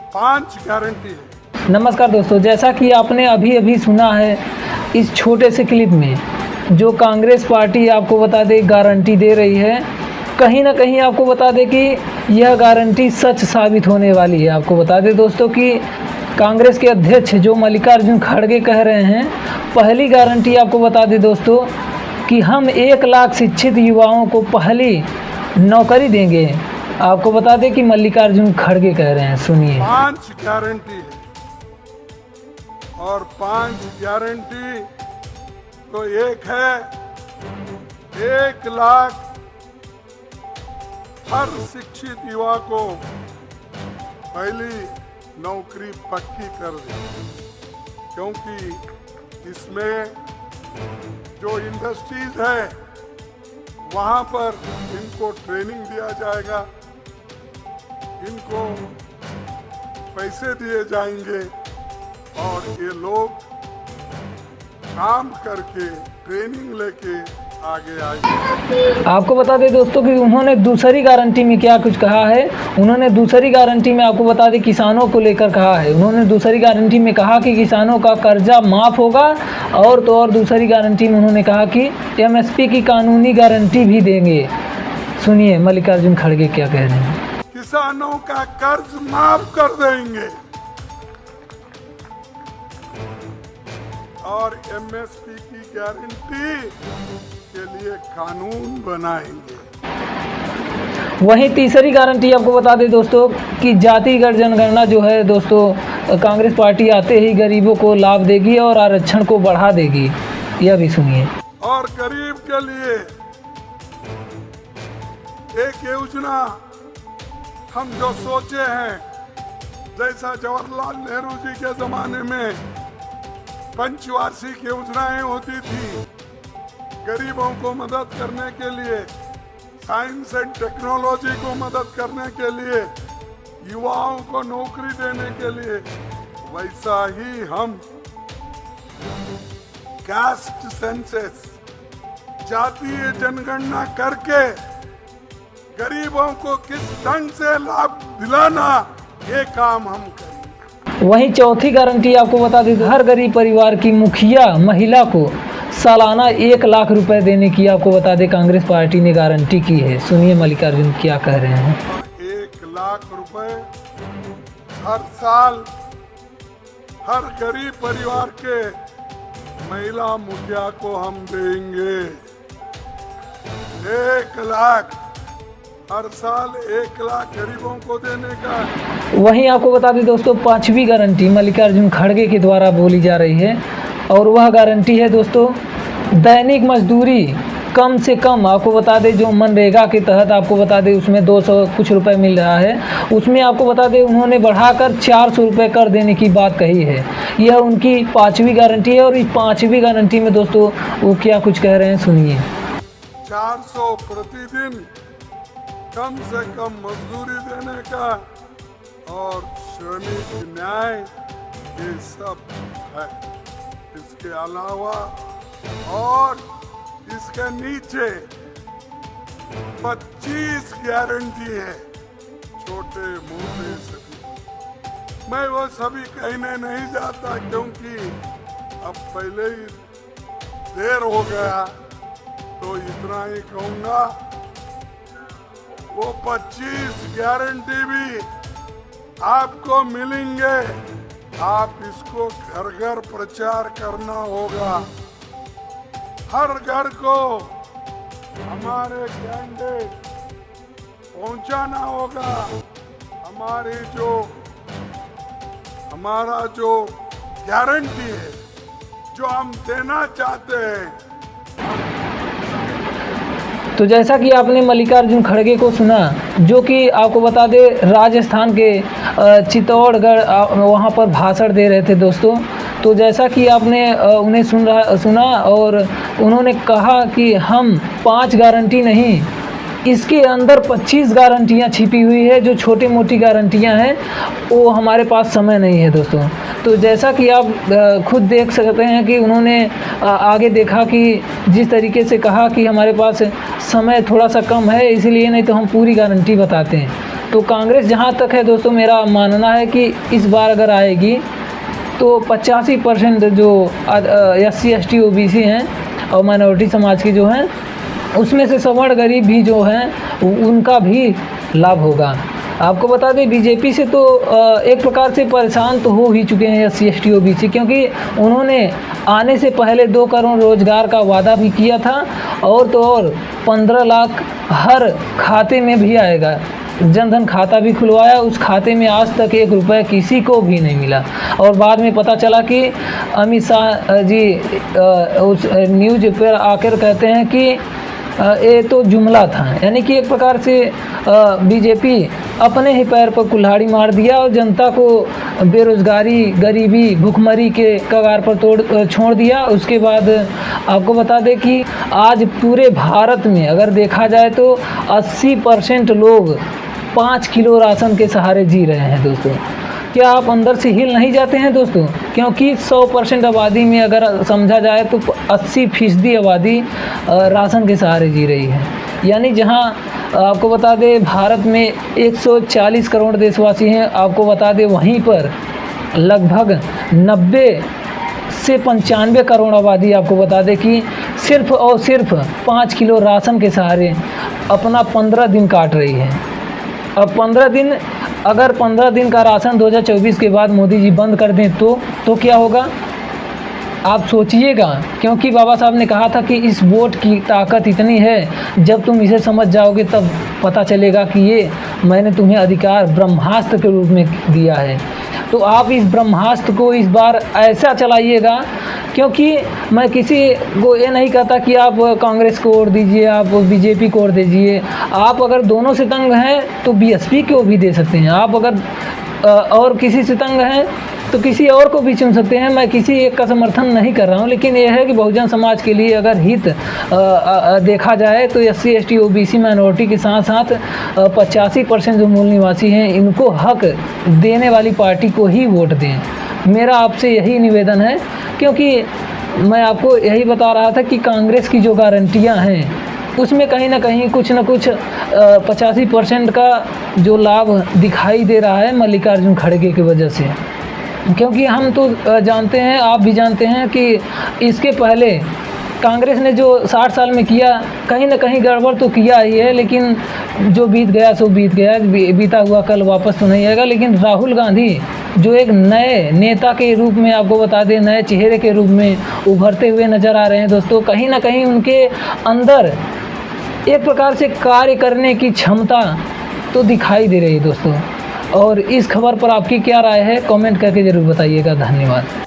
5 guarantee है। नमस्कार दोस्तों, जैसा कि आपने अभी अभी सुना है इस छोटे से क्लिप में जो कांग्रेस पार्टी आपको बता दे गारंटी दे रही है, कहीं ना कहीं आपको बता दे कि यह गारंटी सच साबित होने वाली है। आपको बता दें दोस्तों कि कांग्रेस के अध्यक्ष जो मल्लिकार्जुन खड़गे कह रहे हैं, पहली गारंटी आपको बता दें दोस्तों कि हम 1 लाख शिक्षित युवाओं को पहली नौकरी देंगे। आपको बता दें कि मल्लिकार्जुन खड़गे कह रहे हैं, सुनिए। 5 गारंटी है और 5 गारंटी तो एक है 1 लाख हर शिक्षित युवा को पहली नौकरी पक्की कर दे, क्योंकि इसमें जो इंडस्ट्रीज है वहां पर इनको ट्रेनिंग दिया जाएगा, इनको पैसे दिए जाएंगे और ये लोग काम करके ट्रेनिंग लेके आगे आएंगे। आपको बता दें दोस्तों कि उन्होंने दूसरी गारंटी में क्या कुछ कहा है। उन्होंने दूसरी गारंटी में आपको बता दें किसानों को लेकर कहा है। उन्होंने दूसरी गारंटी में कहा कि किसानों का कर्जा माफ़ होगा और तो और दूसरी गारंटी में उन्होंने कहा कि एमएसपी की कानूनी गारंटी भी देंगे। सुनिए मल्लिकार्जुन खड़गे क्या कह रहे हैं। किसानों का कर्ज माफ कर देंगे और एमएसपी की गारंटी के लिए कानून बनाएंगे। वहीं तीसरी गारंटी आपको बता दें दोस्तों कि जातिगत जनगणना जो है दोस्तों, कांग्रेस पार्टी आते ही गरीबों को लाभ देगी और आरक्षण को बढ़ा देगी। यह भी सुनिए। और गरीब के लिए एक योजना हम जो सोचे हैं, जैसा जवाहरलाल नेहरू जी के जमाने में पंचवार्षिक योजनाएं होती थी गरीबों को मदद करने के लिए, साइंस एंड टेक्नोलॉजी को मदद करने के लिए, युवाओं को नौकरी देने के लिए, वैसा ही हम कास्ट सेंसस जातीय जनगणना करके गरीबों को किस ढंग से लाभ दिलाना, ये काम हम करेंगे। वहीं चौथी गारंटी आपको बता दें, हर गरीब परिवार की मुखिया महिला को सालाना 1 लाख रुपए देने की आपको बता दें कांग्रेस पार्टी ने गारंटी की है। सुनिए मल्लिकार्जुन क्या कह रहे हैं। 1 लाख रुपए हर साल हर गरीब परिवार के महिला मुखिया को हम देंगे। 1 लाख हर साल 1 लाख गरीबों को देने का। वहीं आपको बता दें दोस्तों, 5वीं गारंटी मल्लिकार्जुन खड़गे के द्वारा बोली जा रही है और वह गारंटी है दोस्तों दैनिक मजदूरी कम से कम। आपको बता दें जो मनरेगा के तहत आपको बता दें उसमें 200 कुछ रुपए मिल रहा है, उसमें आपको बता दें उन्होंने बढ़ाकर 400 रुपये कर देने की बात कही है। यह उनकी 5वीं गारंटी है और इस 5वीं गारंटी में दोस्तों वो क्या कुछ कह रहे हैं, सुनिए। 400 प्रतिदिन कम से कम मजदूरी देने का और श्रमिक न्याय, ये सब है। इसके अलावा और इसके नीचे 25 गारंटी है छोटे मोटे सभी। मैं वो सभी कहने नहीं जाता क्योंकि अब पहले ही देर हो गया, तो इतना ही कहूँगा। वो 25 गारंटी भी आपको मिलेंगे। आप इसको घर घर प्रचार करना होगा, हर घर को हमारे कैंडिडेट पहुंचाना होगा। हमारा जो गारंटी है, जो हम देना चाहते हैं। तो जैसा कि आपने मल्लिकार्जुन खड़गे को सुना, जो कि आपको बता दें राजस्थान के चित्तौड़गढ़ वहाँ पर भाषण दे रहे थे दोस्तों। तो जैसा कि आपने उन्हें सुना और उन्होंने कहा कि हम 5 गारंटी नहीं इसके अंदर 25 गारंटियाँ छिपी हुई है। जो छोटी मोटी गारंटियाँ हैं वो हमारे पास समय नहीं है दोस्तों। तो जैसा कि आप खुद देख सकते हैं कि उन्होंने आगे देखा कि जिस तरीके से कहा कि हमारे पास समय थोड़ा सा कम है, इसलिए नहीं तो हम पूरी गारंटी बताते हैं। तो कांग्रेस जहाँ तक है दोस्तों, मेरा मानना है कि इस बार अगर आएगी तो 85% जो SC ST OBC हैं और माइनॉरिटी समाज की जो हैं, उसमें से सवर्ण गरीब भी जो हैं उनका भी लाभ होगा। आपको बता दें बीजेपी से तो एक प्रकार से परेशान तो हो ही चुके हैं SC ST OBC, क्योंकि उन्होंने आने से पहले 2 करोड़ रोजगार का वादा भी किया था और तो और 15 लाख हर खाते में भी आएगा। जनधन खाता भी खुलवाया, उस खाते में आज तक 1 रुपये किसी को भी नहीं मिला। और बाद में पता चला कि अमित शाह जी उस न्यूज़ पर आकर कहते हैं कि ये तो जुमला था, यानी कि एक प्रकार से बीजेपी अपने ही पैर पर कुल्हाड़ी मार दिया और जनता को बेरोजगारी, गरीबी, भुखमरी के कगार पर छोड़ दिया। उसके बाद आपको बता दें कि आज पूरे भारत में अगर देखा जाए तो 80% लोग 5 किलो राशन के सहारे जी रहे हैं दोस्तों। क्या आप अंदर से हिल नहीं जाते हैं दोस्तों? क्योंकि 100% आबादी में अगर समझा जाए तो 80% आबादी राशन के सहारे जी रही है। यानी जहां आपको बता दें भारत में 140 करोड़ देशवासी हैं, आपको बता दें वहीं पर लगभग 90 से 95 करोड़ आबादी आपको बता दें कि सिर्फ और सिर्फ 5 किलो राशन के सहारे अपना 15 दिन काट रही है। अब 15 दिन, अगर 15 दिन का राशन 2024 के बाद मोदी जी बंद कर दें तो क्या होगा आप सोचिएगा। क्योंकि बाबा साहब ने कहा था कि इस वोट की ताकत इतनी है, जब तुम इसे समझ जाओगे तब पता चलेगा कि ये मैंने तुम्हें अधिकार ब्रह्मास्त्र के रूप में दिया है। तो आप इस ब्रह्मास्त्र को इस बार ऐसा चलाइएगा, क्योंकि मैं किसी को ये नहीं कहता कि आप कांग्रेस को वोट दीजिए, आप बीजेपी को वोट दीजिए। आप अगर दोनों से तंग हैं तो BSP को भी दे सकते हैं। आप अगर और किसी से तंग हैं तो किसी और को भी चुन सकते हैं। मैं किसी एक का समर्थन नहीं कर रहा हूं, लेकिन यह है कि बहुजन समाज के लिए अगर हित देखा जाए तो SC ST OBC माइनॉरिटी के साथ साथ 85% जो मूल निवासी हैं इनको हक देने वाली पार्टी को ही वोट दें। मेरा आपसे यही निवेदन है, क्योंकि मैं आपको यही बता रहा था कि कांग्रेस की जो गारंटियां हैं उसमें कहीं ना कहीं कुछ न कुछ 85% का जो लाभ दिखाई दे रहा है मल्लिकार्जुन खड़गे की वजह से। क्योंकि हम तो जानते हैं, आप भी जानते हैं कि इसके पहले कांग्रेस ने जो 60 साल में किया कहीं ना कहीं गड़बड़ तो किया ही है, लेकिन जो बीत गया सो बीत गया, बीता हुआ कल वापस तो नहीं आएगा। लेकिन राहुल गांधी जो एक नए नेता के रूप में आपको बता दें, नए चेहरे के रूप में उभरते हुए नज़र आ रहे हैं दोस्तों। कहीं ना कहीं उनके अंदर एक प्रकार से कार्य करने की क्षमता तो दिखाई दे रही है दोस्तों। और इस खबर पर आपकी क्या राय है कमेंट करके ज़रूर बताइएगा। धन्यवाद।